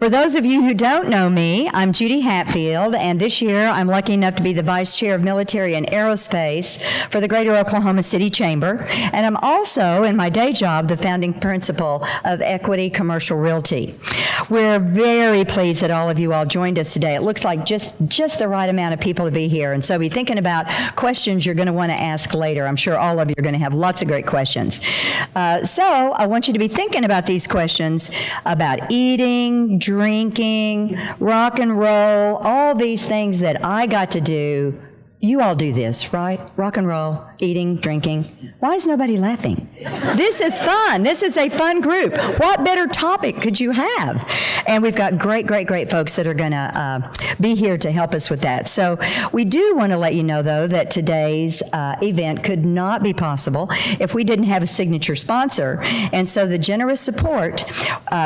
For those of you who don't know me, I'm Judy Hatfield, and this year I'm lucky enough to be the Vice Chair of Military and Aerospace for the Greater Oklahoma City Chamber, and I'm also, in my day job, the founding principal of Equity Commercial Realty. We're very pleased that all of you all joined us today. It looks like just the right amount of people to be here, and so be thinking about questions you're going to want to ask later. I'm sure all of you are going to have lots of great questions. So I want you to be thinking about these questions about eating, drinking, rock and roll, all these things that I got to do. You all do this, right? Rock and roll, eating, drinking. Why is nobody laughing? This is fun. This is a fun group. What better topic could you have? And we've got great folks that are going to be here to help us with that. So we do want to let you know, though, that today's event could not be possible if we didn't have a signature sponsor. And so the generous support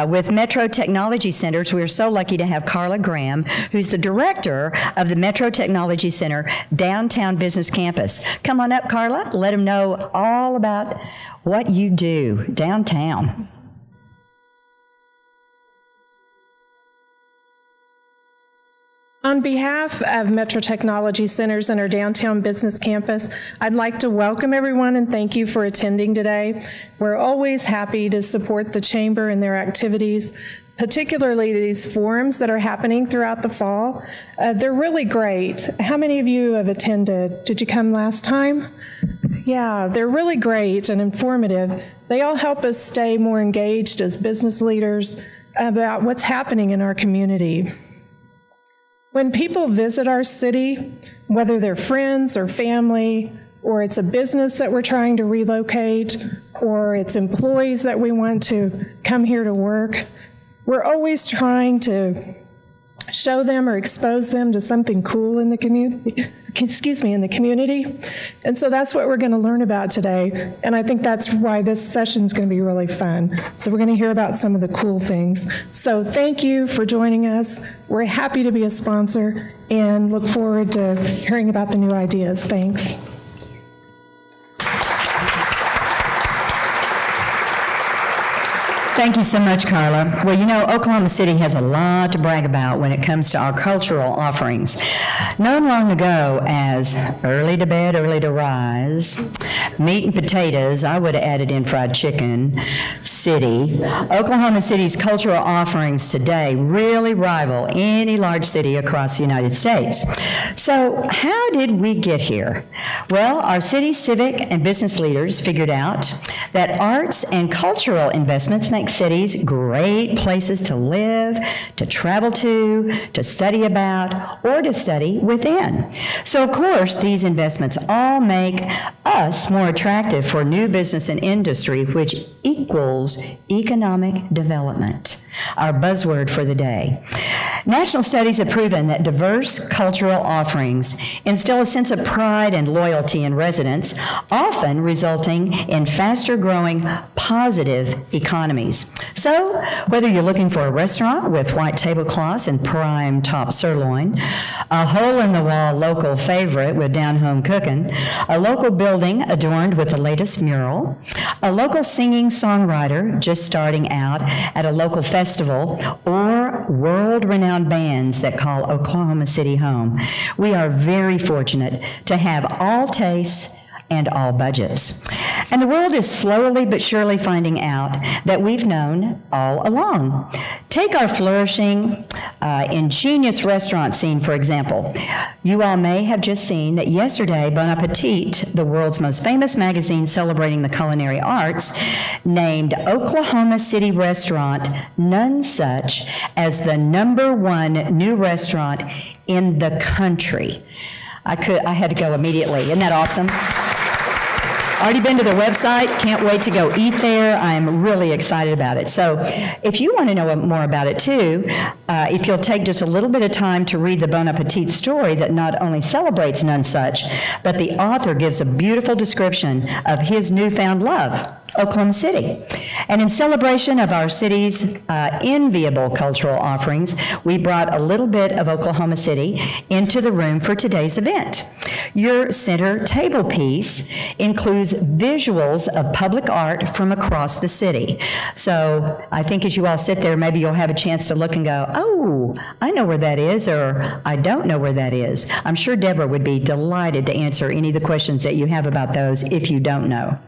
with Metro Technology Centers, we are so lucky to have Karla Graham, who's the director of the Metro Technology Center Downtown Business Campus. Come on up, Karla. Let them know all about what you do downtown. On behalf of Metro Technology Centers and our Downtown Business Campus, I'd like to welcome everyone and thank you for attending today. We're always happy to support the Chamber and their activities, particularly these forums that are happening throughout the fall. They're really great. How many of you have attended? Did you come last time? Yeah, they're really great and informative. They all help us stay more engaged as business leaders about what's happening in our community. When people visit our city, whether they're friends or family, or it's a business that we're trying to relocate, or it's employees that we want to come here to work, we're always trying to show them or expose them to something cool in the community, in the community. And so that's what we're going to learn about today. And I think that's why this session is going to be really fun. So we're going to hear about some of the cool things. So thank you for joining us. We're happy to be a sponsor and look forward to hearing about the new ideas. Thanks. Thank you so much, Karla. Well, you know, Oklahoma City has a lot to brag about when it comes to our cultural offerings. Known long ago as early to bed, early to rise, meat and potatoes, I would have added in fried chicken, city, Oklahoma City's cultural offerings today really rival any large city across the United States. So how did we get here? Well, our city's civic and business leaders figured out that arts and cultural investments make cities great places to live, to travel to study about, or to study within. So, of course, these investments all make us more attractive for new business and industry, which equals economic development, our buzzword for the day. National studies have proven that diverse cultural offerings instill a sense of pride and loyalty in residents, often resulting in faster-growing, positive economies. So, whether you're looking for a restaurant with white tablecloths and prime top sirloin, a hole-in-the-wall local favorite with down-home cooking, a local building adorned with the latest mural, a local singing songwriter just starting out at a local festival, or world-renowned bands that call Oklahoma City home, we are very fortunate to have all tastes and all budgets. And the world is slowly but surely finding out that we've known all along. Take our flourishing, ingenious restaurant scene, for example. You all may have just seen that yesterday, Bon Appetit, the world's most famous magazine celebrating the culinary arts, named Oklahoma City restaurant None Such as the #1 new restaurant in the country. I had to go immediately. Isn't that awesome? Already been to their website. Can't wait to go eat there. I'm really excited about it. So if you want to know more about it too, if you'll take just a little bit of time to read the Bon Appetit story that not only celebrates None Such, but the author gives a beautiful description of his newfound love Oklahoma City. And in celebration of our city's enviable cultural offerings, we brought a little bit of Oklahoma City into the room for today's event. Your center table piece includes visuals of public art from across the city. So I think as you all sit there, maybe you'll have a chance to look and go, oh, I know where that is, or I don't know where that is. I'm sure Deborah would be delighted to answer any of the questions that you have about those if you don't know.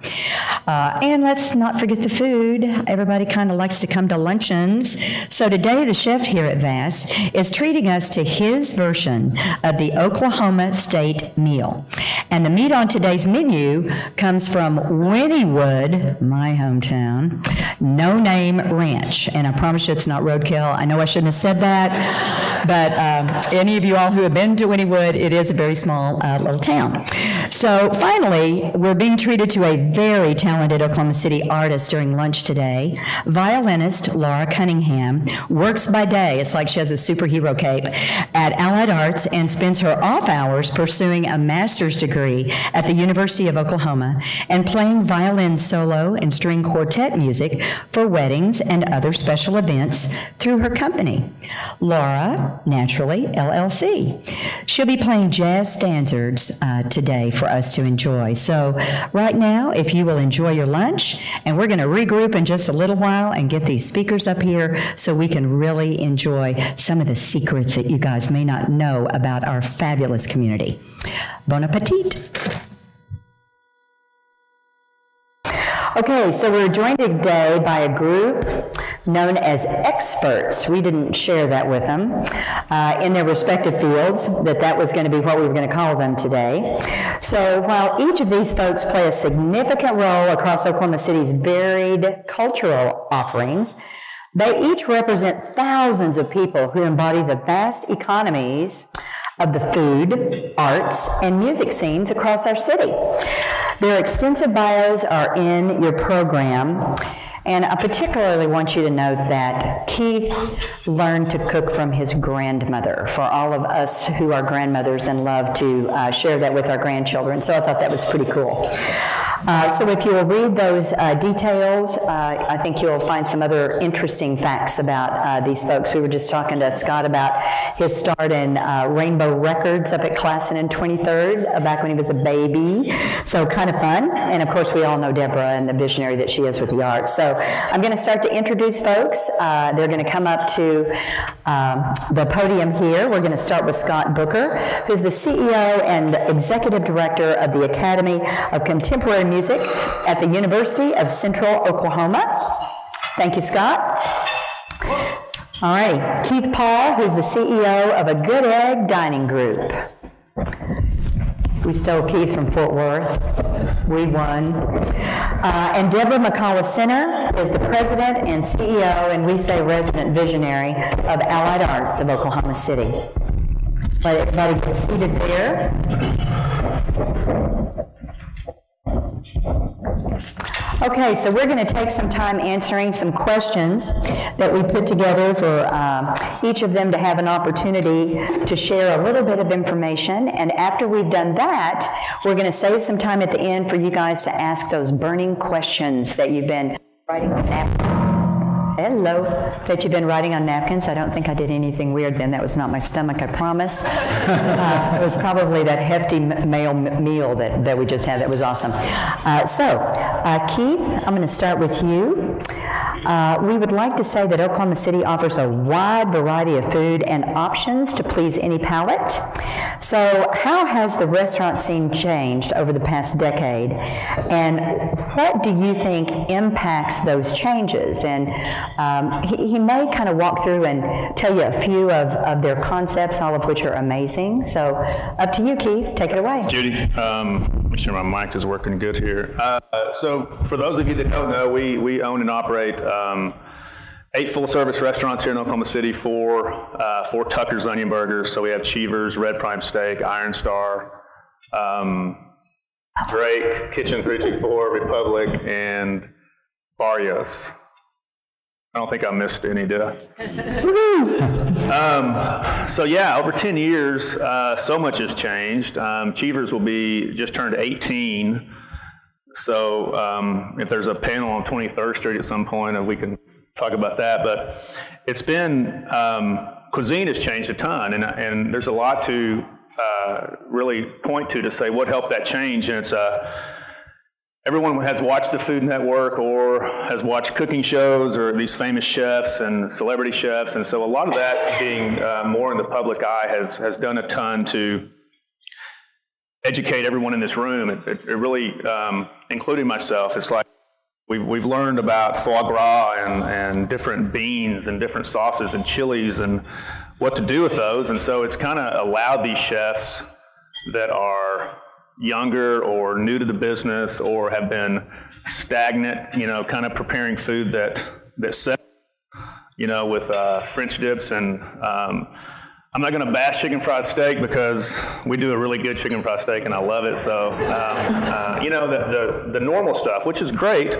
And let's not forget the food. Everybody kind of likes to come to luncheons. So today the chef here at VAST is treating us to his version of the Oklahoma State meal. And the meat on today's menu comes from Wynnewood, my hometown, No Name Ranch. And I promise you it's not roadkill. I know I shouldn't have said that, but any of you all who have been to Wynnewood, it is a very small little town. So finally, we're being treated to a very talented Oklahoma City artist during lunch today. Violinist Laura Cunningham works by day, it's like she has a superhero cape, at Allied Arts and spends her off hours pursuing a master's degree at the University of Oklahoma and playing violin solo and string quartet music for weddings and other special events through her company, Laura Naturally LLC. She'll be playing jazz standards today for us to enjoy. So right now, if you will enjoy your lunch, and we're going to regroup in just a little while and get these speakers up here so we can really enjoy some of the secrets that you guys may not know about our fabulous community. Bon appetit. Okay, so we're joined today by a group known as experts. We didn't share that with them in their respective fields, that was going to be what we were going to call them today. So while each of these folks play a significant role across Oklahoma City's varied cultural offerings, they each represent thousands of people who embody the vast economies of the food, arts, and music scenes across our city. Their extensive bios are in your program, and I particularly want you to note that Keith learned to cook from his grandmother, for all of us who are grandmothers and love to share that with our grandchildren, so I thought that was pretty cool. So if you'll read those details, I think you'll find some other interesting facts about these folks. We were just talking to Scott about his start in Rainbow Records up at Classen and 23rd, back when he was a baby. So kind of fun. And of course, we all know Deborah and the visionary that she is with the arts. So I'm going to start to introduce folks. They're going to come up to the podium here. We're going to start with Scott Booker, who's the CEO and Executive Director of the Academy of Contemporary Music at the University of Central Oklahoma. Thank you, Scott. All right, Keith Paul, who's the CEO of A Good Egg Dining Group. We stole Keith from Fort Worth. We won. And Deborah McCullough Center is the president and CEO, and we say resident visionary, of Allied Arts of Oklahoma City. Let everybody get seated there. Okay, so we're going to take some time answering some questions that we put together for each of them to have an opportunity to share a little bit of information. And after we've done that, we're going to save some time at the end for you guys to ask those burning questions that you've been writing on napkins. Hello, that you've been writing on napkins. I don't think I did anything weird then. That was not my stomach, I promise. It was probably that hefty male meal that we just had that was awesome. Keith, I'm going to start with you. We would like to say that Oklahoma City offers a wide variety of food and options to please any palate. So how has the restaurant scene changed over the past decade? And what do you think impacts those changes? And he may kind of walk through and tell you a few of their concepts, all of which are amazing. So up to you, Keith. Take it away. Judy, make sure my mic is working good here. So for those of you that don't know, we own and operate 8 full-service restaurants here in Oklahoma City, 4 Tucker's Onion Burgers. So we have Cheever's, Red Prime Steak, Iron Star, Drake, Kitchen 324, Republic, and Barrios. I don't think I missed any, did I? So yeah, over 10 years, so much has changed. Cheever's will be just turned 18 So if there's a panel on 23rd Street at some point, we can talk about that. But it's been, cuisine has changed a ton, and there's a lot to really point to say what helped that change. And it's everyone has watched the Food Network or has watched cooking shows or these famous chefs and celebrity chefs. And so a lot of that being more in the public eye has done a ton to educate everyone in this room. It really, including myself, it's like we've learned about foie gras and different beans and different sauces and chilies and what to do with those. And so it's kind of allowed these chefs that are younger or new to the business or have been stagnant, kind of preparing food that sells, with French dips. And I'm not going to bash chicken fried steak because we do a really good chicken fried steak and I love it. So, the normal stuff, which is great,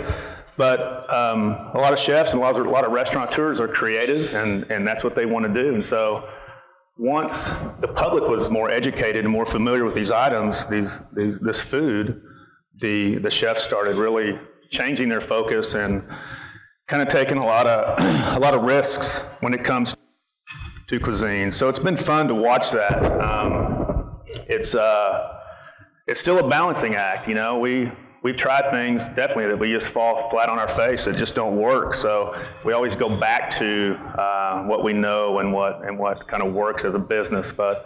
but a lot of chefs and a lot of restaurateurs are creative, and that's what they want to do. And so once the public was more educated and more familiar with these items, this food, the chefs started really changing their focus and kind of taking a lot of risks when it comes to cuisine. So it's been fun to watch that. It's still a balancing act. We've tried things definitely that we just fall flat on our face that just don't work. So we always go back to what we know and what kind of works as a business. But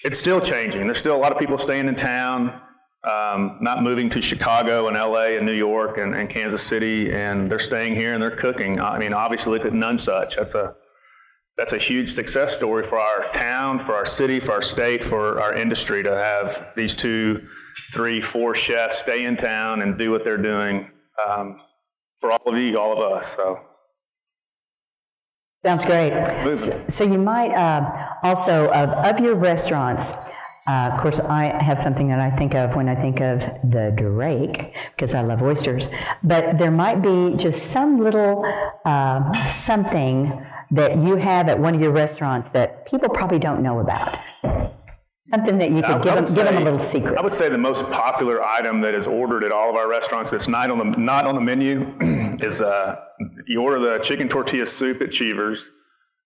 it's still changing. There's still a lot of people staying in town, not moving to Chicago and LA and New York and Kansas City, and they're staying here and they're cooking. I mean, obviously look at None Such. That's a huge success story for our town, for our city, for our state, for our industry to have these 2, 3, 4 chefs stay in town and do what they're doing for all of you, all of us. So sounds great. So you might also, of your restaurants, of course, I have something that I think of when I think of the Drake, because I love oysters, but there might be just some little something that you have at one of your restaurants that people probably don't know about. Something that you could give them a little secret. I would say the most popular item that is ordered at all of our restaurants that's not on the menu is you order the chicken tortilla soup at Cheever's,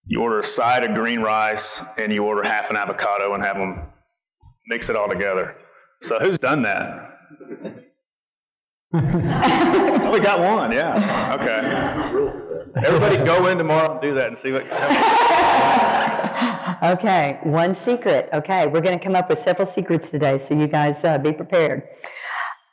you order a side of green rice, and you order half an avocado and have them mix it all together. So who's done that? Oh, we got one, yeah. Okay. Everybody go in tomorrow and do that and see what happens. Okay, one secret. Okay, we're going to come up with several secrets today, so you guys be prepared.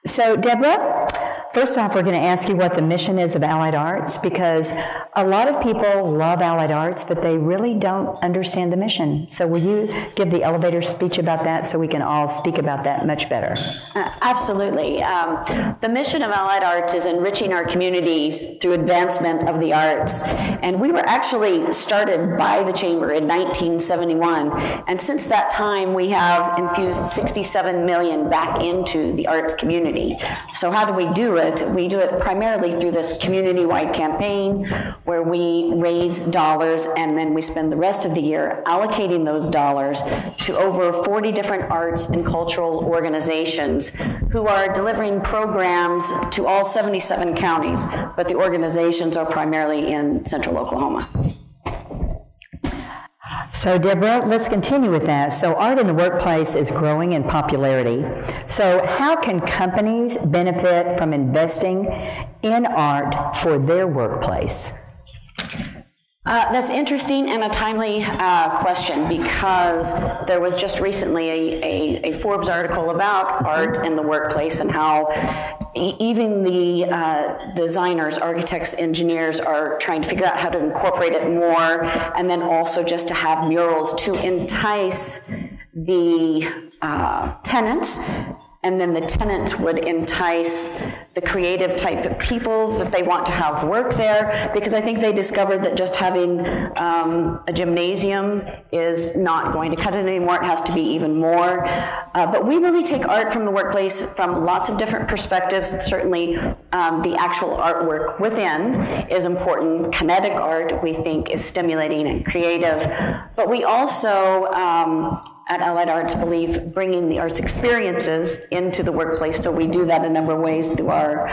So, Deborah, first off, we're going to ask you what the mission is of Allied Arts, because a lot of people love Allied Arts, but they really don't understand the mission. So will you give the elevator speech about that so we can all speak about that much better? Absolutely. The mission of Allied Arts is enriching our communities through advancement of the arts. And we were actually started by the Chamber in 1971. And since that time, we have infused $67 million back into the arts community. So how do we do it? We do it primarily through this community-wide campaign where we raise dollars and then we spend the rest of the year allocating those dollars to over 40 different arts and cultural organizations who are delivering programs to all 77 counties, but the organizations are primarily in central Oklahoma. So, Deborah, let's continue with that. So, art in the workplace is growing in popularity. So, how can companies benefit from investing in art for their workplace? That's interesting and a timely question, because there was just recently a Forbes article about art in the workplace and how even the designers, architects, engineers are trying to figure out how to incorporate it more, and then also just to have murals to entice the tenants, and then the tenants would entice the creative type of people that they want to have work there, because I think they discovered that just having a gymnasium is not going to cut it anymore. It has to be even more. But we really take art from the workplace from lots of different perspectives. Certainly the actual artwork within is important. Kinetic art, we think, is stimulating and creative. But we also at Allied Arts believe bringing the arts experiences into the workplace. So we do that a number of ways through our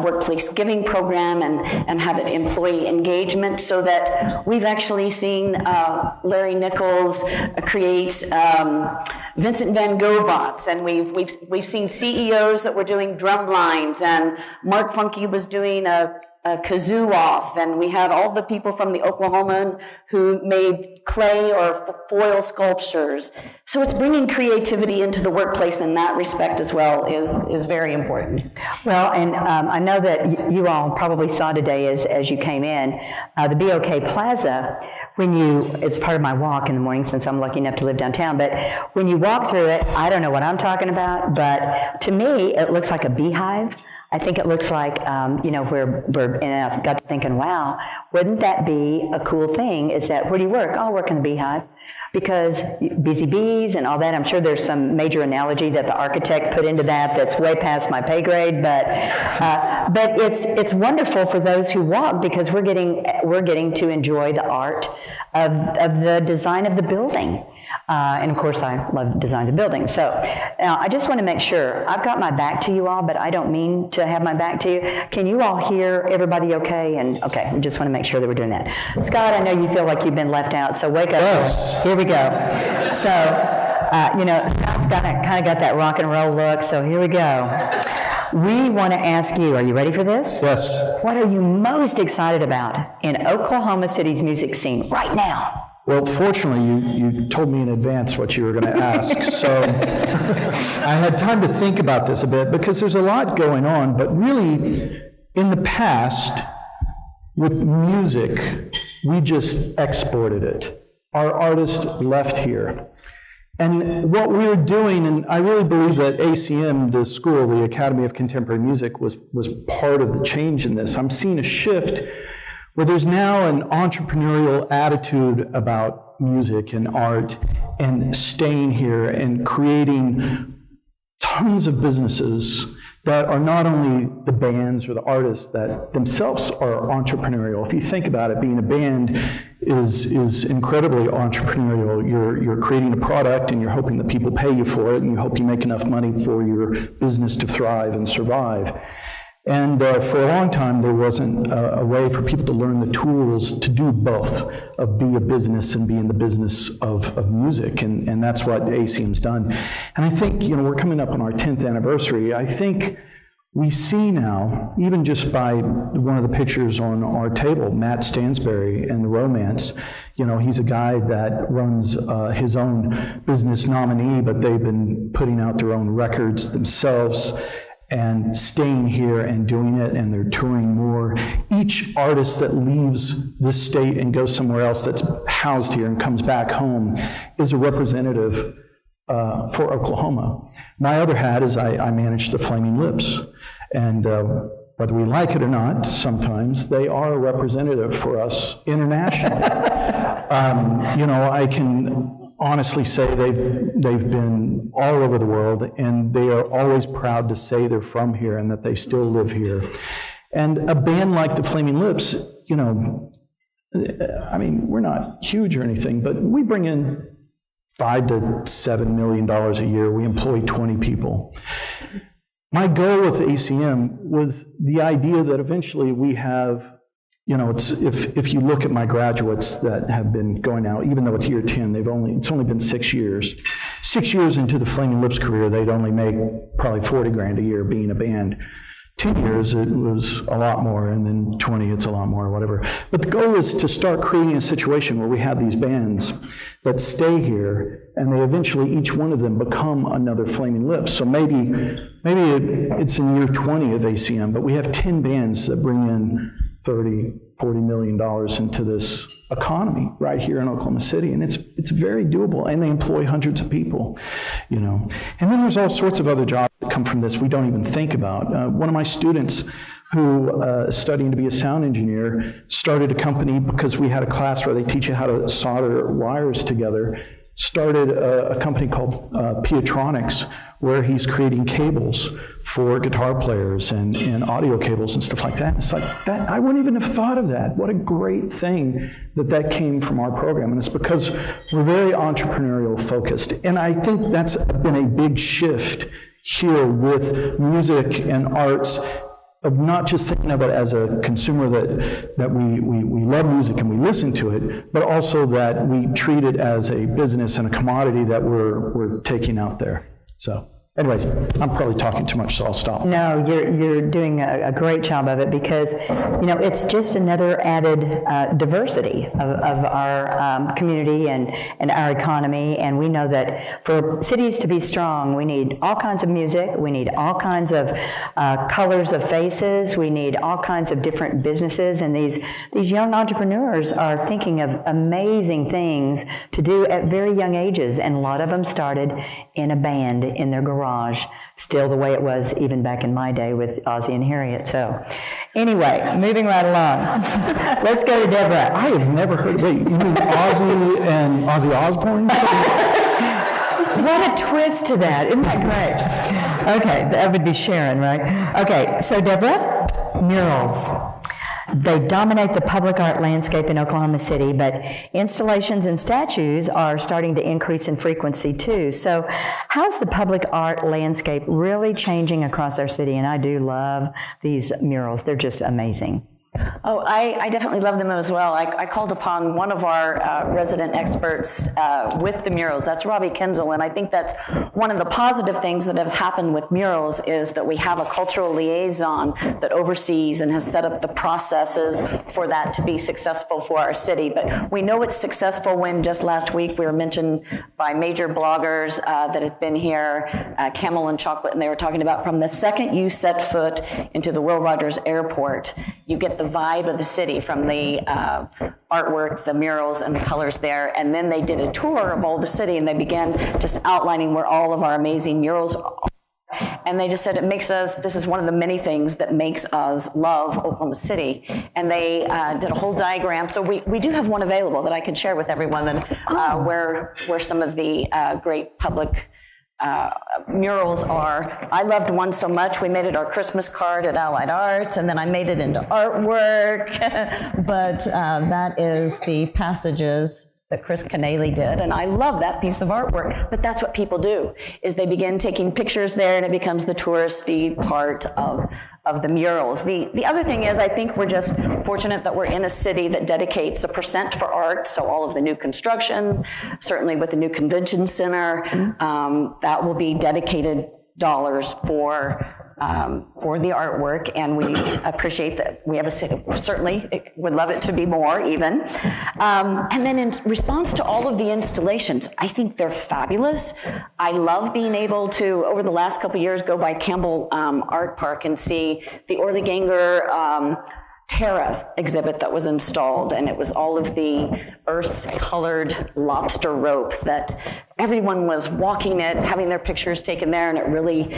workplace giving program and have it employee engagement, so that we've actually seen Larry Nichols create Vincent van Gogh bots, and we've seen CEOs that were doing drum lines, and Mark Funke was doing a kazoo off, and we had all the people from the Oklahoman who made clay or foil sculptures. So it's bringing creativity into the workplace in that respect as well is very important. Well, and I know that you all probably saw today as you came in, the BOK Plaza, it's part of my walk in the morning since I'm lucky enough to live downtown, but when you walk through it, I don't know what I'm talking about, but to me, it looks like a beehive. I think it looks like, and I got to thinking, wow, wouldn't that be a cool thing? Is that, where do you work? Oh, I work in the beehive. Because busy bees and all that, I'm sure there's some major analogy that the architect put into that's way past my pay grade, but it's wonderful for those who walk, because we're getting to enjoy the art of the design of the building. And of course, I love designs of buildings. So now I just want to make sure, I've got my back to you all, but I don't mean to have my back to you. Can you all hear everybody okay? And okay, I just want to make sure that we're doing that. Scott, I know you feel like you've been left out, so wake up. Yes. Here we go. So, Scott's kind of got that rock and roll look, so here we go. We want to ask you, are you ready for this? Yes. What are you most excited about in Oklahoma City's music scene right now? Well, fortunately, you told me in advance what you were going to ask, so I had time to think about this a bit, because there's a lot going on, but really, in the past, with music, we just exported it. Our artists left here. And what we were doing, and I really believe that ACM, the school, the Academy of Contemporary Music, was part of the change in this. I'm seeing a shift where there's now an entrepreneurial attitude about music and art and staying here and creating tons of businesses that are not only the bands or the artists that themselves are entrepreneurial. If you think about it, being a band is incredibly entrepreneurial. You're creating a product and you're hoping that people pay you for it, and you hope you make enough money for your business to thrive and survive. And for a long time, there wasn't a way for people to learn the tools to do both, of be a business and be in the business of music, and that's what ACM's done. And I think, we're coming up on our 10th anniversary. I think we see now, even just by one of the pictures on our table, Matt Stansberry and the Romance, he's a guy that runs his own business nominee, but they've been putting out their own records themselves and staying here and doing it, and they're touring more. Each artist that leaves this state and goes somewhere else that's housed here and comes back home is a representative for Oklahoma. My other hat is I manage the Flaming Lips, and whether we like it or not, sometimes they are a representative for us internationally. I can honestly say they've been all over the world, and they are always proud to say they're from here and that they still live here. And a band like the Flaming Lips, we're not huge or anything, but we bring in $5 to $7 million a year. We employ 20 people. My goal with ACM was the idea that eventually we have, if you look at my graduates that have been going out, even though it's year 10, it's only been 6 years. 6 years into the Flaming Lips career, they'd only make probably 40 grand a year being a band. 10 years, it was a lot more, and then 20, it's a lot more, whatever. But the goal is to start creating a situation where we have these bands that stay here, and they eventually, each one of them, become another Flaming Lips. So maybe it's in year 20 of ACM, but we have 10 bands that bring in $30, $40 million into this economy right here in Oklahoma City, and it's very doable, and they employ hundreds of people, And then there's all sorts of other jobs that come from this we don't even think about. One of my students who is studying to be a sound engineer started a company because we had a class where they teach you how to solder wires together, started a company called Pietronics, where he's creating cables for guitar players and audio cables and stuff like that. It's like, that, I wouldn't even have thought of that. What a great thing that came from our program. And it's because we're very entrepreneurial focused. And I think that's been a big shift here with music and arts, of not just thinking of it as a consumer that we love music and we listen to it, but also that we treat it as a business and a commodity that we're taking out there. So anyways, I'm probably talking too much, so I'll stop. No, you're doing a great job of it, because, you know, it's just another added diversity of our community and our economy. And we know that for cities to be strong, we need all kinds of music, we need all kinds of colors of faces, we need all kinds of different businesses. And these young entrepreneurs are thinking of amazing things to do at very young ages. And a lot of them started in a band in their garage. Still the way it was even back in my day with Ozzy and Harriet. So anyway, moving right along. Let's go to Deborah. I have never heard, wait, you mean Ozzy and Ozzy Osbourne? What a twist to that. Isn't that great? Okay, that would be Sharon, right? Okay, so Deborah, murals. They dominate the public art landscape in Oklahoma City, but installations and statues are starting to increase in frequency too. So how's the public art landscape really changing across our city? And I do love these murals. They're just amazing. Oh, I definitely love them as well. I called upon one of our resident experts with the murals. That's Robbie Kinzel, and I think that's one of the positive things that has happened with murals is that we have a cultural liaison that oversees and has set up the processes for that to be successful for our city. But we know it's successful when just last week we were mentioned by major bloggers that have been here, Camel and Chocolate, and they were talking about from the second you set foot into the Will Rogers Airport, you get the vibe of the city from the artwork, the murals, and the colors there. And then they did a tour of all the city, and they began just outlining where all of our amazing murals are. And they just said it makes us, this is one of the many things that makes us love Oklahoma City. And they did a whole diagram. So we do have one available that I can share with everyone that, where some of the great public murals are. I loved one so much, we made it our Christmas card at Allied Arts, and then I made it into artwork. But that is the passages that Chris Canale did, and I love that piece of artwork. But that's what people do, is they begin taking pictures there, and it becomes the touristy part of the murals. The other thing is, I think we're just fortunate that we're in a city that dedicates 1% for art, so all of the new construction, certainly with the new convention center, that will be dedicated dollars for the artwork, and we appreciate that we have a city. Certainly would love it to be more even. And then in response to all of the installations, I think they're fabulous. I love being able to, over the last couple of years, go by Campbell Art Park and see the Orly Ganger Terra exhibit that was installed, and it was all of the earth-colored lobster rope that everyone was walking it, having their pictures taken there, and it really,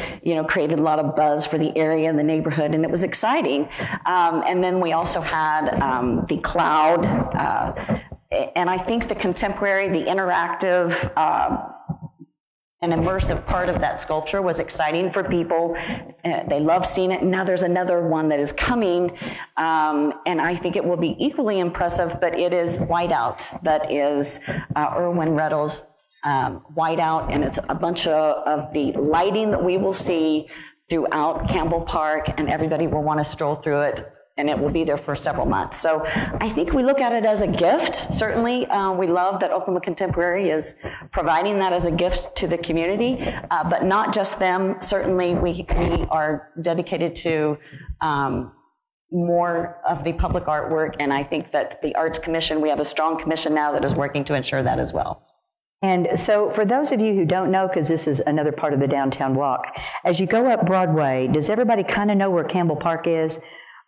created a lot of buzz for the area and the neighborhood, and it was exciting. And then we also had the cloud, and I think the contemporary, the interactive, an immersive part of that sculpture was exciting for people. They love seeing it. And now there's another one that is coming, and I think it will be equally impressive, but it is Whiteout. That is Erwin Reddle's Whiteout, and it's a bunch of the lighting that we will see throughout Campbell Park, and everybody will want to stroll through it, and it will be there for several months. So I think we look at it as a gift. Certainly, we love that Oklahoma Contemporary is providing that as a gift to the community, but not just them. Certainly, we are dedicated to more of the public artwork, and I think that the Arts Commission, we have a strong commission now that is working to ensure that as well. And so for those of you who don't know, because this is another part of the downtown walk, as you go up Broadway, does everybody kind of know where Campbell Park is?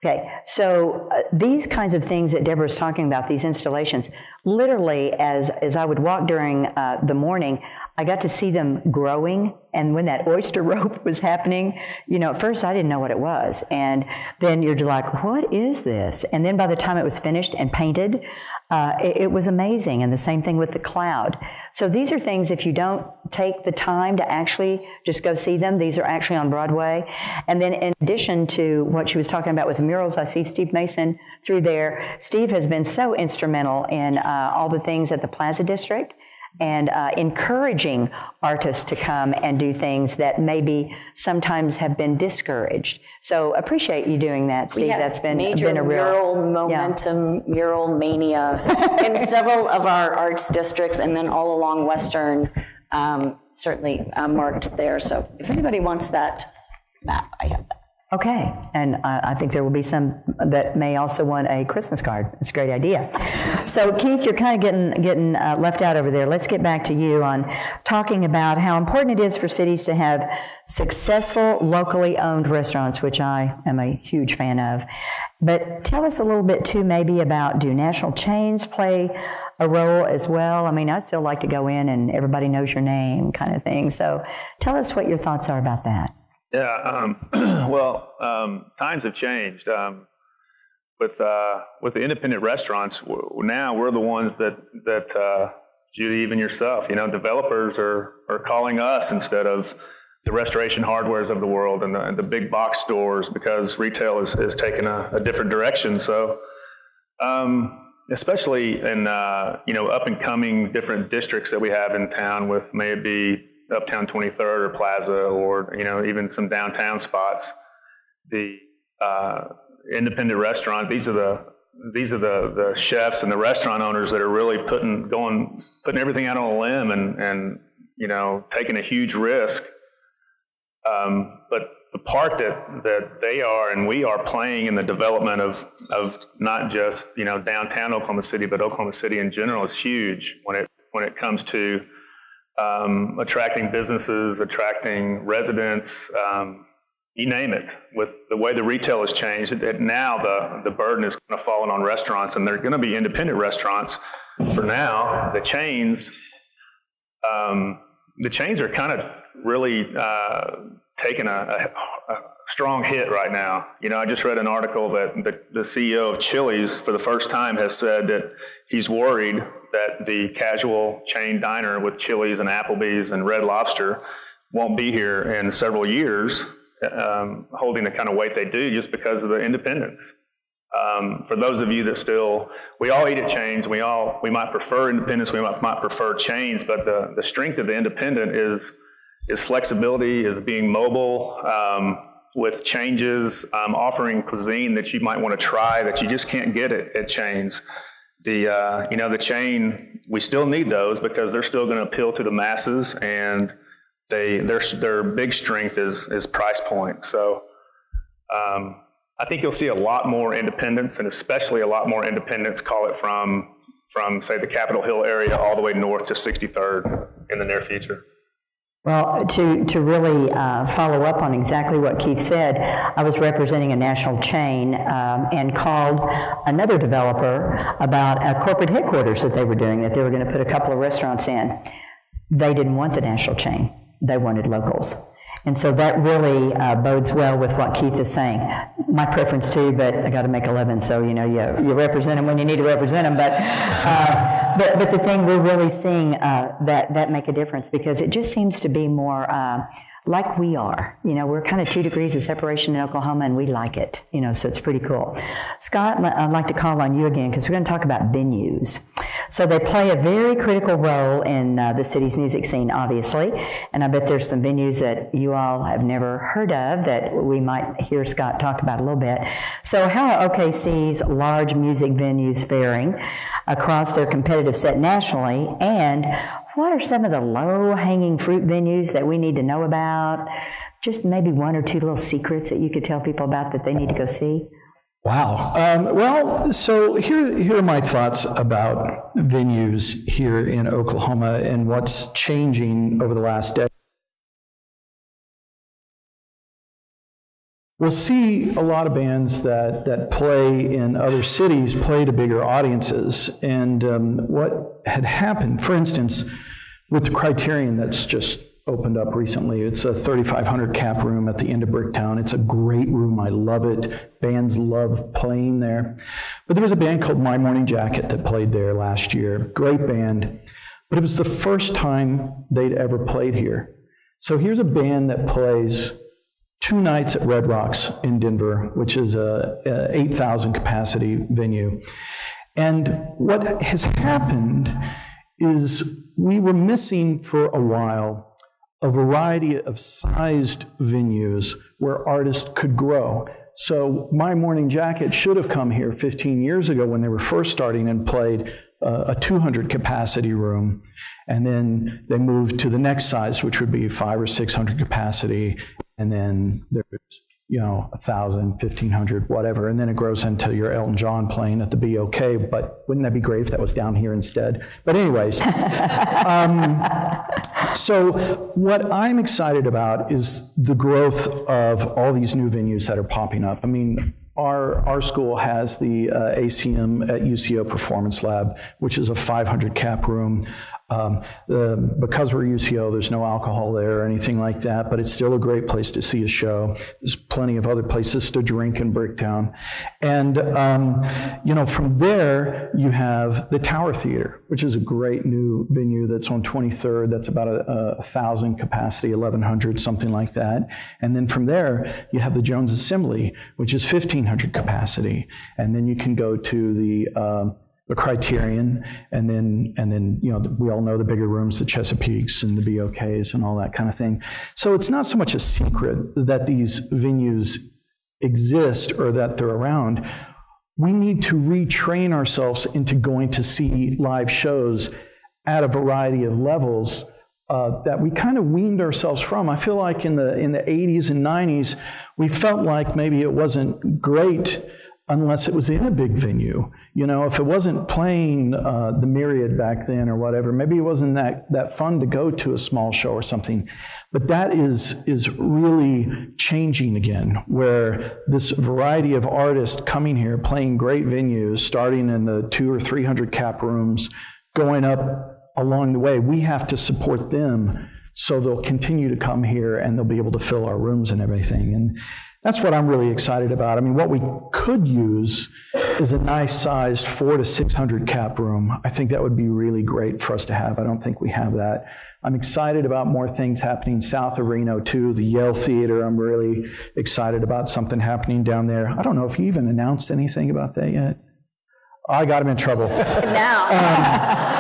Okay, so these kinds of things that Deborah's talking about, these installations, literally as I would walk during the morning, I got to see them growing. And when that oyster rope was happening, at first I didn't know what it was. And then you're like, what is this? And then by the time it was finished and painted, it was amazing. And the same thing with the cloud. So these are things, if you don't take the time to actually just go see them, these are actually on Broadway. And then in addition to what she was talking about with the murals, I see Steve Mason through there. Steve has been so instrumental in all the things at the Plaza District, and encouraging artists to come and do things that maybe sometimes have been discouraged. So appreciate you doing that, Steve. That's been a real mural momentum, mural mania in several of our arts districts, and then all along Western, certainly marked there. So if anybody wants that map, I have that. Okay, and I think there will be some that may also want a Christmas card. It's a great idea. So Keith, you're kind of getting left out over there. Let's get back to you on talking about how important it is for cities to have successful, locally owned restaurants, which I am a huge fan of. But tell us a little bit too maybe about, do national chains play a role as well? I mean, I'd still like to go in and everybody knows your name kind of thing. So tell us what your thoughts are about that. Yeah, times have changed. With the independent restaurants, now we're the ones that Judy, even yourself, developers are calling us instead of the Restoration Hardwares of the world and the big box stores, because retail is taking a different direction. So, especially in up and coming different districts that we have in town, with maybe Uptown 23rd or Plaza, or even some downtown spots, the independent restaurant, these are the chefs and the restaurant owners that are really putting everything out on a limb and taking a huge risk. But the part that they are and we are playing in the development of not just downtown Oklahoma City, but Oklahoma City in general is huge when it comes to attracting businesses, attracting residents, you name it. With the way the retail has changed, now the burden is going to fall on restaurants, and they're going to be independent restaurants. For now, the chains are kind of really taking a strong hit right now. I just read an article that the CEO of Chili's for the first time has said that he's worried that the casual chain diner with Chili's and Applebee's and Red Lobster won't be here in several years, holding the kind of weight they do just because of the independence. For those of you that we all eat at chains, we might prefer independence, we might prefer chains, but the strength of the independent is flexibility, is being mobile, with changes, offering cuisine that you might want to try that you just can't get at chains. The chain, we still need those because they're still going to appeal to the masses, and their big strength is price point. So I think you'll see a lot more independence, and especially a lot more independence, call it from say the Capitol Hill area all the way north to 63rd in the near future. Well, to really follow up on exactly what Keith said, I was representing a national chain and called another developer about a corporate headquarters that they were doing, that they were going to put a couple of restaurants in. They didn't want the national chain. They wanted locals. And so that really bodes well with what Keith is saying. My preference too, but I got to make a living, so you represent them when you need to represent them. But the thing we're really seeing that make a difference, because it just seems to be more like we are. We're kind of 2 degrees of separation in Oklahoma, and we like it. So it's pretty cool. Scott, I'd like to call on you again, because we're going to talk about venues. So they play a very critical role in the city's music scene, obviously, and I bet there's some venues that you all have never heard of that we might hear Scott talk about a little bit. So how are OKC's large music venues faring across their competitive set nationally, and what are some of the low-hanging fruit venues that we need to know about? Just maybe 1 or 2 little secrets that you could tell people about that they need to go see. Wow. So here are my thoughts about venues here in Oklahoma and what's changing over the last decade. We'll see a lot of bands that play in other cities play to bigger audiences. And what had happened, for instance, with the Criterion that's just opened up recently. It's a 3,500 cap room at the end of Bricktown. It's a great room. I love it. Bands love playing there. But there was a band called My Morning Jacket that played there last year. Great band. But it was the first time they'd ever played here. So here's a band that plays 2 nights at Red Rocks in Denver, which is a 8,000 capacity venue. And what has happened is we were missing for a while a variety of sized venues where artists could grow. So My Morning Jacket should have come here 15 years ago when they were first starting and played a 200 capacity room. And then they moved to the next size, which would be 500 or 600 capacity. And then there's, 1,000, 1,500, whatever. And then it grows into your Elton John playing at the BOK. But wouldn't that be great if that was down here instead? But anyways, so what I'm excited about is the growth of all these new venues that are popping up. I mean, our school has the ACM at UCO Performance Lab, which is a 500 cap room. Because we're UCO, there's no alcohol there or anything like that, but it's still a great place to see a show. There's plenty of other places to drink in Bricktown. And, from there, you have the Tower Theater, which is a great new venue that's on 23rd. That's about 1,000 capacity, 1,100, something like that. And then from there, you have the Jones Assembly, which is 1,500 capacity. And then you can go to the Criterion, and then we all know the bigger rooms, the Chesapeakes and the BOKs and all that kind of thing. So it's not so much a secret that these venues exist or that they're around. We need to retrain ourselves into going to see live shows at a variety of levels that we kind of weaned ourselves from. I feel like in the 80s and 90s, we felt like maybe it wasn't great unless it was in a big venue. If it wasn't playing the Myriad back then or whatever, maybe it wasn't that fun to go to a small show or something. But that is really changing again, where this variety of artists coming here, playing great venues, starting in the 200 or 300 cap rooms, going up along the way, we have to support them so they'll continue to come here and they'll be able to fill our rooms and everything. And that's what I'm really excited about. I mean, what we could use is a nice sized 400 to 600 cap room. I think that would be really great for us to have. I don't think we have that. I'm excited about more things happening south of Reno too. The Yale Theater, I'm really excited about something happening down there. I don't know if you even announced anything about that yet. I got him in trouble. Now.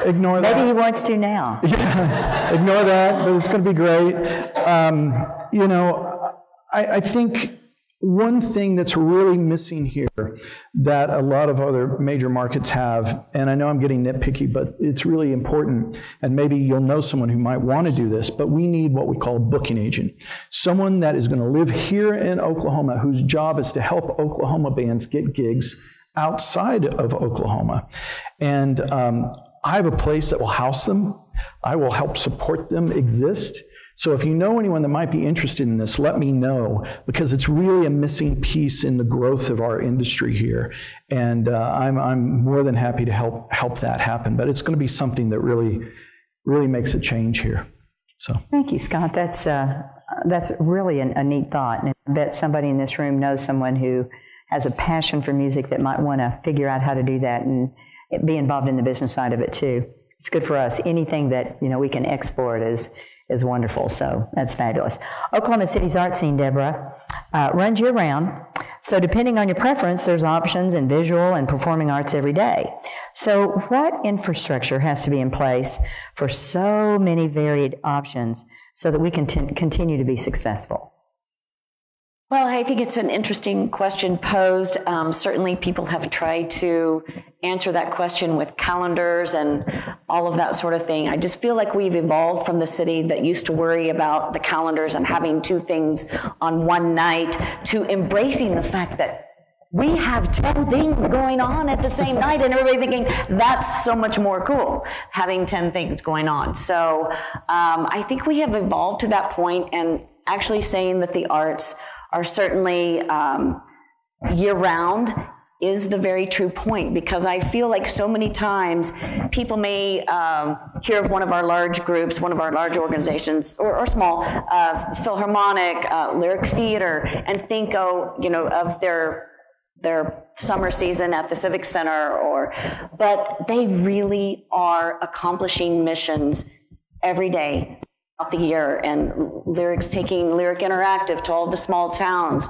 Ignore that. Maybe he wants to now. Yeah, ignore that, but it's going to be great. I think one thing that's really missing here that a lot of other major markets have, and I know I'm getting nitpicky, but it's really important, and maybe you'll know someone who might want to do this, but we need what we call a booking agent. Someone that is going to live here in Oklahoma, whose job is to help Oklahoma bands get gigs outside of Oklahoma. And I have a place that will house them. I will help support them exist. So if you know anyone that might be interested in this, let me know, because it's really a missing piece in the growth of our industry here. And I'm more than happy to help that happen. But it's going to be something that really makes a change here. So thank you, Scott. That's really a neat thought. And I bet somebody in this room knows someone who has a passion for music that might want to figure out how to do that and be involved in the business side of it too. It's good for us. Anything that we can export is wonderful. So that's fabulous. Oklahoma City's art scene, Deborah, runs year round. So depending on your preference, there's options in visual and performing arts every day. So what infrastructure has to be in place for so many varied options so that we can continue to be successful? Well, I think it's an interesting question posed. Certainly people have tried to answer that question with calendars and all of that sort of thing. I just feel like we've evolved from the city that used to worry about the calendars and having 2 things on one night to embracing the fact that we have 10 things going on at the same night, and everybody thinking that's so much more cool, having 10 things going on. So I think we have evolved to that point, and actually saying that the arts are certainly year-round is the very true point, because I feel like so many times people may hear of one of our large groups, one of our large organizations, or small, Philharmonic, Lyric Theater, and think, of their summer season at the Civic Center, but they really are accomplishing missions every day throughout the year, and Lyric's taking Lyric Interactive to all the small towns.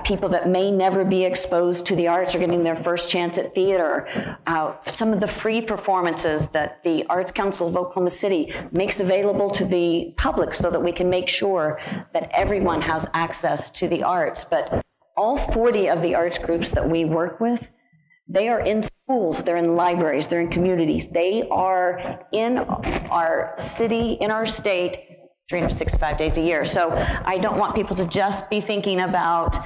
People that may never be exposed to the arts are getting their first chance at theater. Some of the free performances that the Arts Council of Oklahoma City makes available to the public so that we can make sure that everyone has access to the arts. But all 40 of the arts groups that we work with, they are in schools, they're in libraries, they're in communities. They are in our city, in our state, 365 days a year. So I don't want people to just be thinking about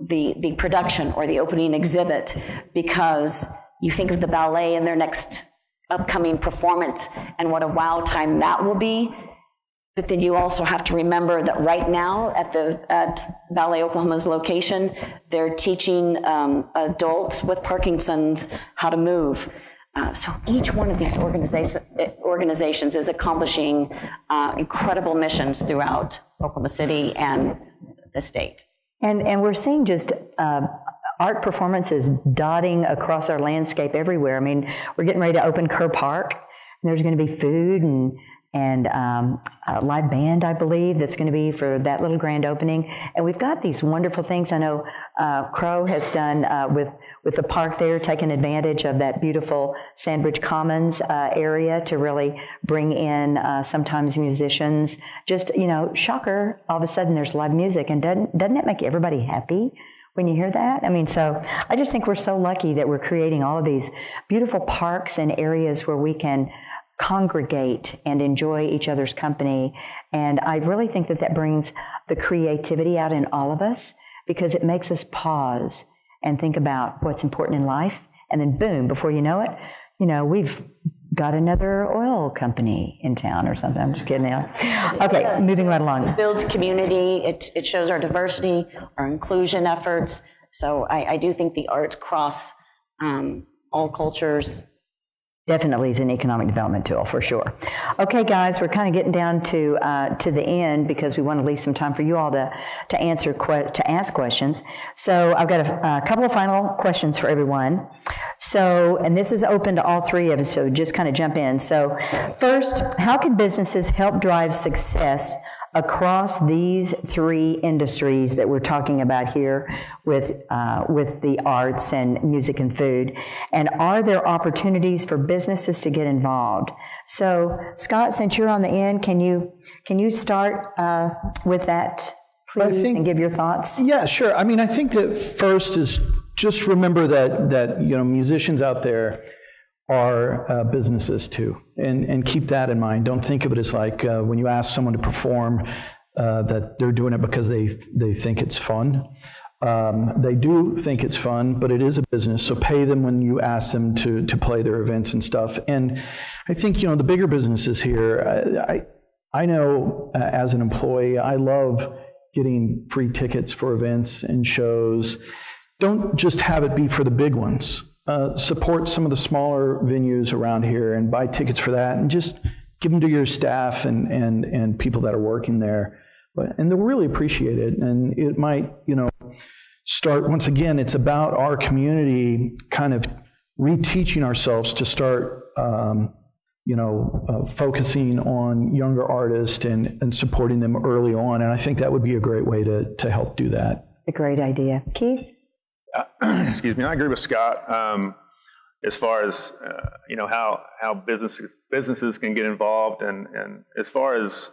the production or the opening exhibit, because you think of the ballet and their next upcoming performance and what a wow time that will be. But then you also have to remember that right now at Ballet Oklahoma's location, they're teaching adults with Parkinson's how to move. So each one of these organizations is accomplishing incredible missions throughout Oklahoma City and the state. And we're seeing just art performances dotting across our landscape everywhere. I mean, we're getting ready to open Kerr Park, and there's going to be food and a live band, I believe, that's going to be for that little grand opening. And we've got these wonderful things. I know Crow has done with the park there, taking advantage of that beautiful Sandbridge Commons area to really bring in sometimes musicians. Just, shocker, all of a sudden there's live music. And doesn't that make everybody happy when you hear that? I mean, so I just think we're so lucky that we're creating all of these beautiful parks and areas where we can congregate and enjoy each other's company. And I really think that brings the creativity out in all of us, because it makes us pause and think about what's important in life. And then boom, before you know it, we've got another oil company in town or something. I'm just kidding. Okay, moving right along. It builds community. It shows our diversity, our inclusion efforts. So I do think the arts cross all cultures. Definitely is an economic development tool, for sure. Okay, guys, we're kind of getting down to the end, because we want to leave some time for you all to ask questions. So I've got a couple of final questions for everyone. So, and this is open to all three of us, so just kind of jump in. So first, how can businesses help drive success across these three industries that we're talking about here with the arts and music and food? And are there opportunities for businesses to get involved? So, Scott, since you're on the end, can you start with that, please, and give your thoughts? Yeah, sure. I mean, I think that first is just remember that musicians out there are businesses too, and keep that in mind. Don't think of it as like when you ask someone to perform that they're doing it because they think it's fun. They do think it's fun, but it is a business, so pay them when you ask them to play their events and stuff. And I think, the bigger businesses here, I know as an employee, I love getting free tickets for events and shows. Don't just have it be for the big ones. Support some of the smaller venues around here and buy tickets for that, and just give them to your staff and people that are working there. And they'll really appreciate it. And it might, start, once again, it's about our community kind of reteaching ourselves to start, focusing on younger artists and supporting them early on. And I think that would be a great way to help do that. A great idea. Keith? Excuse me, I agree with Scott as far as how businesses can get involved, and as far as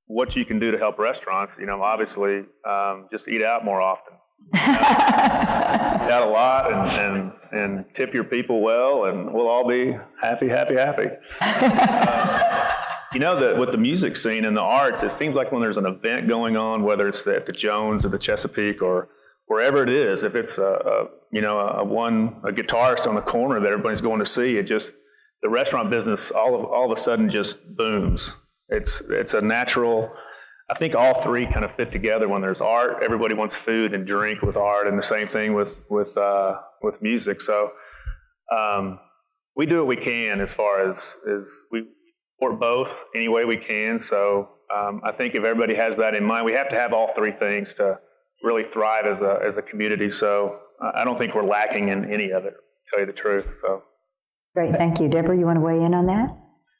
what you can do to help restaurants. Obviously, just eat out more often. Eat out a lot and tip your people well, and we'll all be happy. That with the music scene and the arts, it seems like when there's an event going on, whether it's at the Jones or the Chesapeake or wherever it is, if it's a guitarist on the corner that everybody's going to see, the restaurant business all of a sudden just booms. It's a natural I think all three kind of fit together. When there's art, everybody wants food and drink with art, and the same thing with music. So we do what we can as far as we support both any way we can. So I think if everybody has that in mind, we have to have all three things to really thrive as a community. So I don't think we're lacking in any of it, to tell you the truth. So great, thank you. Deborah, you want to weigh in on that?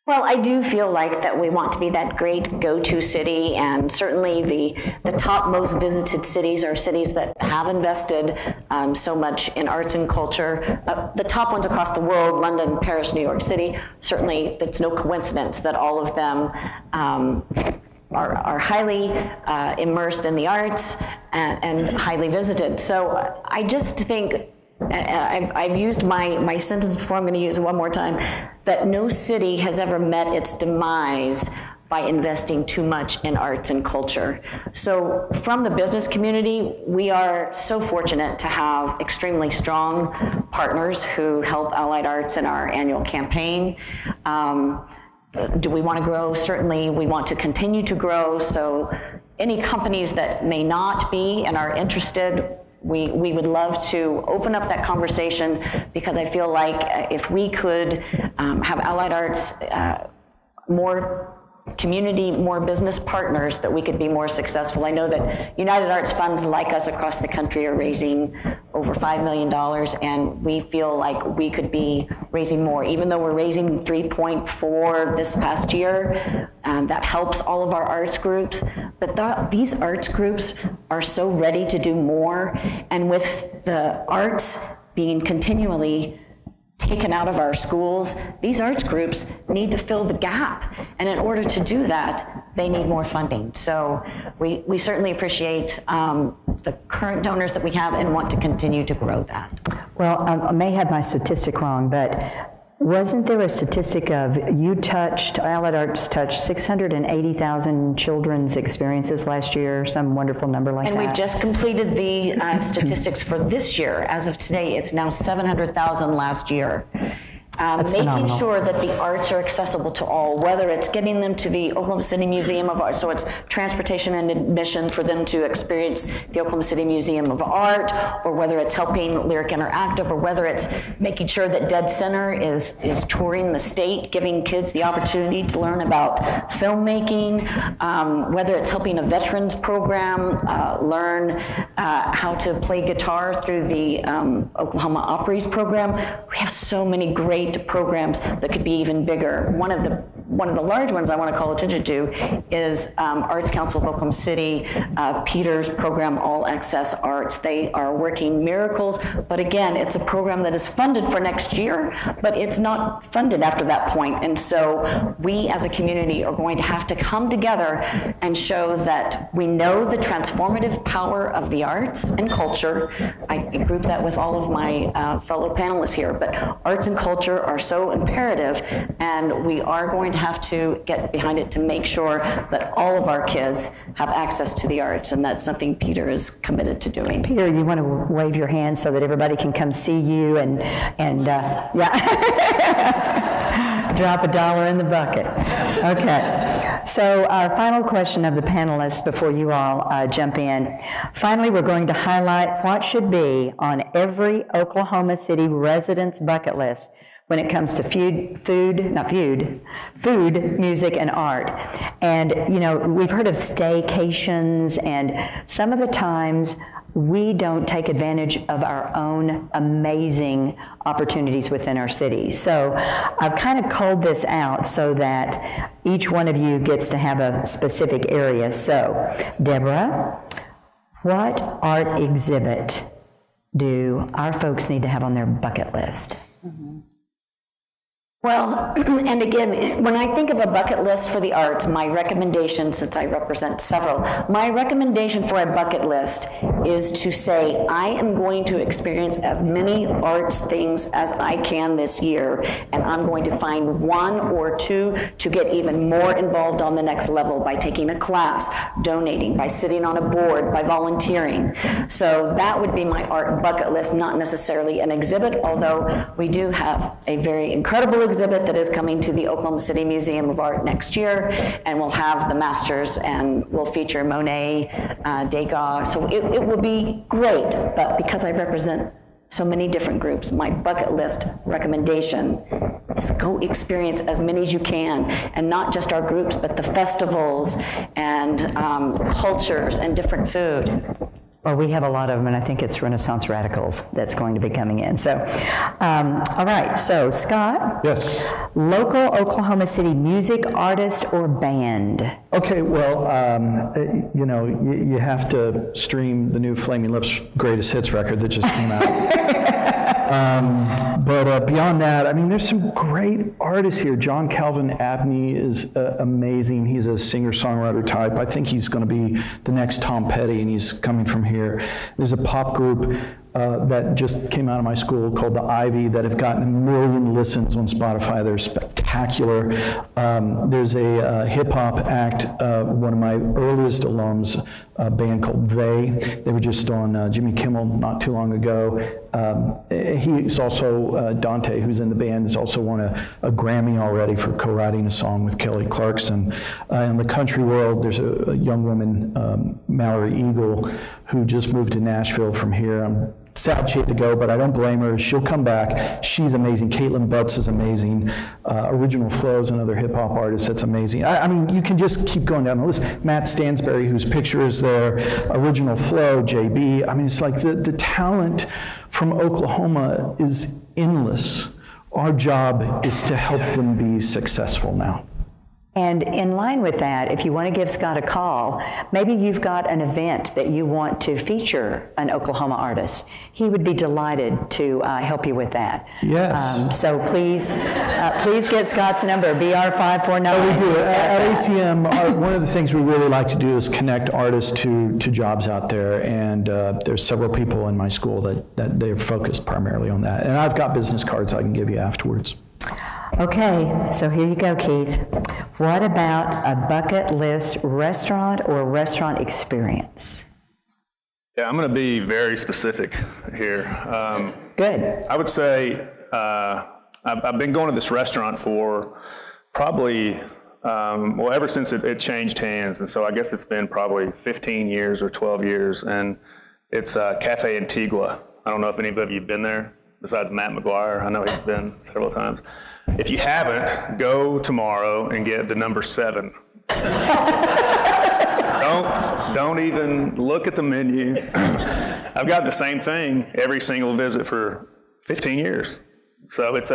Well, I do feel like that we want to be that great go-to city, and certainly the top most visited cities are cities that have invested so much in arts and culture. The top ones across the world, London, Paris, New York City, certainly it's no coincidence that all of them are highly immersed in the arts and highly visited. So I just think, I've used my sentence before, I'm going to use it one more time, that no city has ever met its demise by investing too much in arts and culture. So from the business community, we are so fortunate to have extremely strong partners who help Allied Arts in our annual campaign. Do we want to grow? Certainly we want to continue to grow. So any companies that may not be and are interested, we would love to open up that conversation, because I feel like if we could have Allied Arts more community, more business partners, that we could be more successful. I know that United Arts funds like us across the country are raising over $5 million, and we feel like we could be raising more. Even though we're raising 3.4 this past year, that helps all of our arts groups. But these arts groups are so ready to do more, and with the arts being continually taken out of our schools, these arts groups need to fill the gap. And in order to do that, they need more funding. So we certainly appreciate the current donors that we have and want to continue to grow that. Well, I may have my statistic wrong, but wasn't there a statistic of Allied Arts touched 680,000 children's experiences last year, some wonderful number like that? And we've just completed the statistics for this year. As of today, it's now 700,000 last year. Making phenomenal. sure that the arts are accessible to all, whether it's getting them to the Oklahoma City Museum of Art, so it's transportation and admission for them to experience the Oklahoma City Museum of Art, or whether it's helping Lyric Interactive, or whether it's making sure that Dead Center is touring the state, giving kids the opportunity to learn about filmmaking, whether it's helping a veterans program learn how to play guitar through the Oklahoma Opry's program. We have so many great programs that could be even bigger. One of the large ones I want to call attention to is Arts Council of Oklahoma City, Peter's program, All Access Arts. They are working miracles, but again, it's a program that is funded for next year, but it's not funded after that point. And so we as a community are going to have to come together and show that we know the transformative power of the arts and culture. I group that with all of my fellow panelists here, but arts and culture are so imperative, and we are going to have to get behind it to make sure that all of our kids have access to the arts, and that's something Peter is committed to doing. Peter, you want to wave your hand so that everybody can come see you and drop $1 in the bucket. Okay. So our final question of the panelists before you all jump in. Finally, we're going to highlight what should be on every Oklahoma City resident's bucket list when it comes to food, music, and art. And, you know, we've heard of staycations, and some of the times we don't take advantage of our own amazing opportunities within our cities. So I've kind of culled this out so that each one of you gets to have a specific area. So, Deborah, what art exhibit do our folks need to have on their bucket list? Mm-hmm. Well, and again, when I think of a bucket list for the arts, my recommendation, since I represent several, my recommendation for a bucket list is to say, I am going to experience as many arts things as I can this year, and I'm going to find one or two to get even more involved on the next level by taking a class, donating, by sitting on a board, by volunteering. So that would be my art bucket list, not necessarily an exhibit, although we do have a very incredible exhibit exhibit that is coming to the Oklahoma City Museum of Art next year, and we'll have the masters, and we'll feature Monet, Degas, so it will be great, but because I represent so many different groups, my bucket list recommendation is go experience as many as you can, and not just our groups, but the festivals and cultures and different food. Well, we have a lot of them, and I think it's Renaissance Radicals that's going to be coming in. So, all right, so Scott? Yes. Local Oklahoma City music artist or band? Okay, well, you have to stream the new Flaming Lips Greatest Hits record that just came out. But beyond that, I mean, there's some great artists here. John Calvin Abney is amazing. He's a singer-songwriter type. I think he's going to be the next Tom Petty, and he's coming from here. There's a pop group that just came out of my school called The Ivy that have gotten 1 million listens on Spotify. They're spectacular. There's a hip-hop act, one of my earliest alums, a band called They were just on Jimmy Kimmel not too long ago. He's also, Dante, who's in the band, has also won a Grammy already for co-writing a song with Kelly Clarkson. In the country world, there's a young woman, Mallory Eagle, who just moved to Nashville from here. I'm sad she had to go, but I don't blame her. She'll come back. She's amazing. Caitlin Butts is amazing. Original Flow is another hip-hop artist that's amazing. I mean, you can just keep going down the list. Matt Stansberry, whose picture is there. Original Flow, JB. I mean, it's like the talent from Oklahoma is endless. Our job is to help them be successful now. And in line with that, if you want to give Scott a call, maybe you've got an event that you want to feature an Oklahoma artist. He would be delighted to help you with that. Yes. So please get Scott's number, BR549. We do. At ACM, one of the things we really like to do is connect artists to jobs out there, and there's several people in my school that they're focused primarily on that. And I've got business cards I can give you afterwards. Okay, so here you go, Keith. What about a bucket list restaurant or restaurant experience? Yeah, I'm going to be very specific here. Good. I would say I've been going to this restaurant for probably, ever since it changed hands. And so I guess it's been probably 15 years or 12 years. And it's Cafe Antigua. I don't know if any of you have been there, besides Matt McGuire. I know he's been several times. If you haven't, go tomorrow and get the number 7. Don't even look at the menu. I've got the same thing every single visit for 15 years. So it's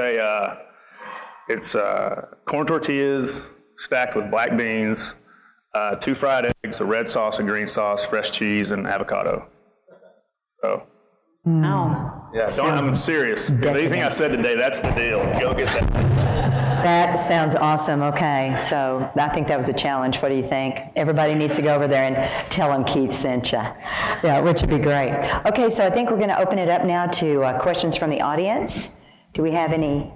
corn tortillas stacked with black beans, 2 fried eggs, a red sauce, a green sauce, fresh cheese, and avocado. So. Oh. Yeah, I'm serious. Anything I said today, that's the deal. Go get that. That sounds awesome. Okay, so I think that was a challenge. What do you think? Everybody needs to go over there and tell them Keith sent you. Yeah, which would be great. Okay, so I think we're going to open it up now to questions from the audience. Do we have any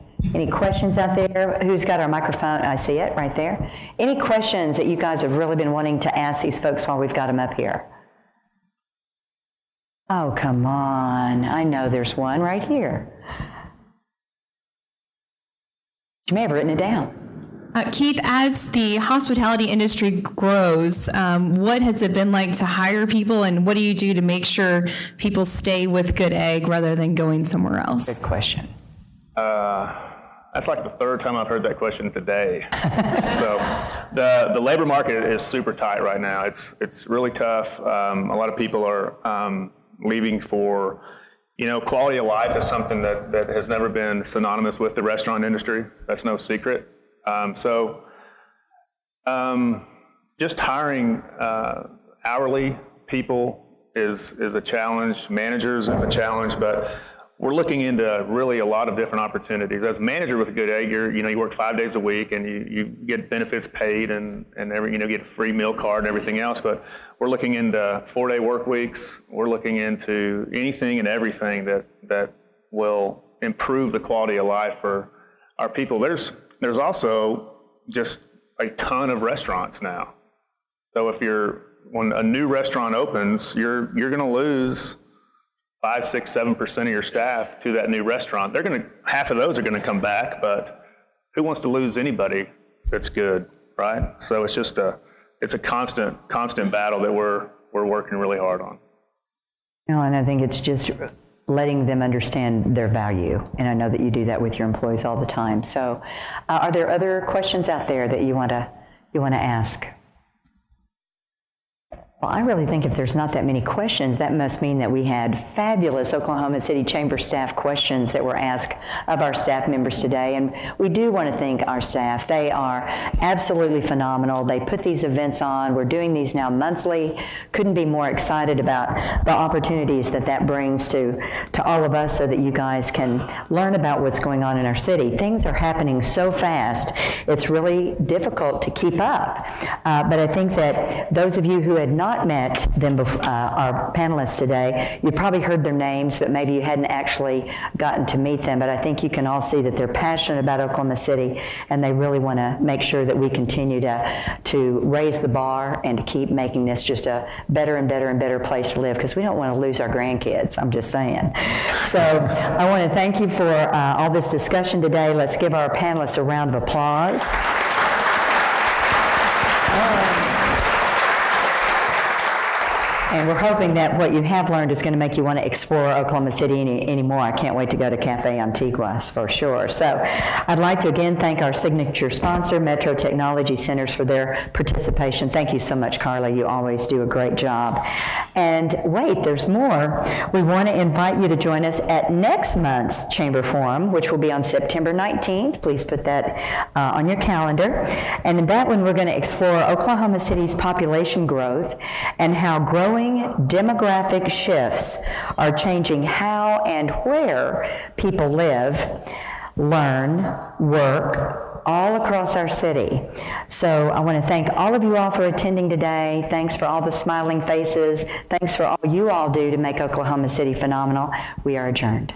questions out there? Who's got our microphone? I see it right there. Any questions that you guys have really been wanting to ask these folks while we've got them up here? Oh, come on. I know there's one right here. You may have written it down. Keith, as the hospitality industry grows, what has it been like to hire people, and what do you do to make sure people stay with Good Egg rather than going somewhere else? Good question. That's like the 3rd time I've heard that question today. So the labor market is super tight right now. It's really tough. A lot of people are leaving for, quality of life is something that has never been synonymous with the restaurant industry. That's no secret. Just hiring hourly people is a challenge. Managers is a challenge, but we're looking into really a lot of different opportunities. As a manager with a Good Egg, you work 5 days a week and you get benefits paid and get a free meal card and everything else. But we're looking into 4-day work weeks. We're looking into anything and everything that will improve the quality of life for our people. There's also just a ton of restaurants now. So when a new restaurant opens, you're going to lose 5, 6, 7% of your staff to that new restaurant. Half of those are going to come back, but who wants to lose anybody that's good, right? So it's just it's a constant battle that we're working really hard on. And I think it's just letting them understand their value. And I know that you do that with your employees all the time. So are there other questions out there that you want to ask? Well, I really think if there's not that many questions, that must mean that we had fabulous Oklahoma City Chamber staff questions that were asked of our staff members today. And we do want to thank our staff. They are absolutely phenomenal. They put these events on. We're doing these now monthly. Couldn't be more excited about the opportunities that brings to all of us so that you guys can learn about what's going on in our city. Things are happening so fast, it's really difficult to keep up. But I think that those of you who had not met them, our panelists today, you probably heard their names, but maybe you hadn't actually gotten to meet them. But I think you can all see that they're passionate about Oklahoma City, and they really want to make sure that we continue to raise the bar and to keep making this just a better and better and better place to live, because we don't want to lose our grandkids, I'm just saying. So I want to thank you for all this discussion today. Let's give our panelists a round of applause. And we're hoping that what you have learned is going to make you want to explore Oklahoma City any more. I can't wait to go to Cafe Antiguas for sure. So I'd like to again thank our signature sponsor, Metro Technology Centers, for their participation. Thank you so much, Karla. You always do a great job. And wait, there's more. We want to invite you to join us at next month's Chamber Forum, which will be on September 19th. Please put that on your calendar. And in that one, we're going to explore Oklahoma City's population growth and how growing demographic shifts are changing how and where people live, learn, work, all across our city. So I want to thank all of you all for attending today. Thanks for all the smiling faces. Thanks for all you all do to make Oklahoma City phenomenal. We are adjourned.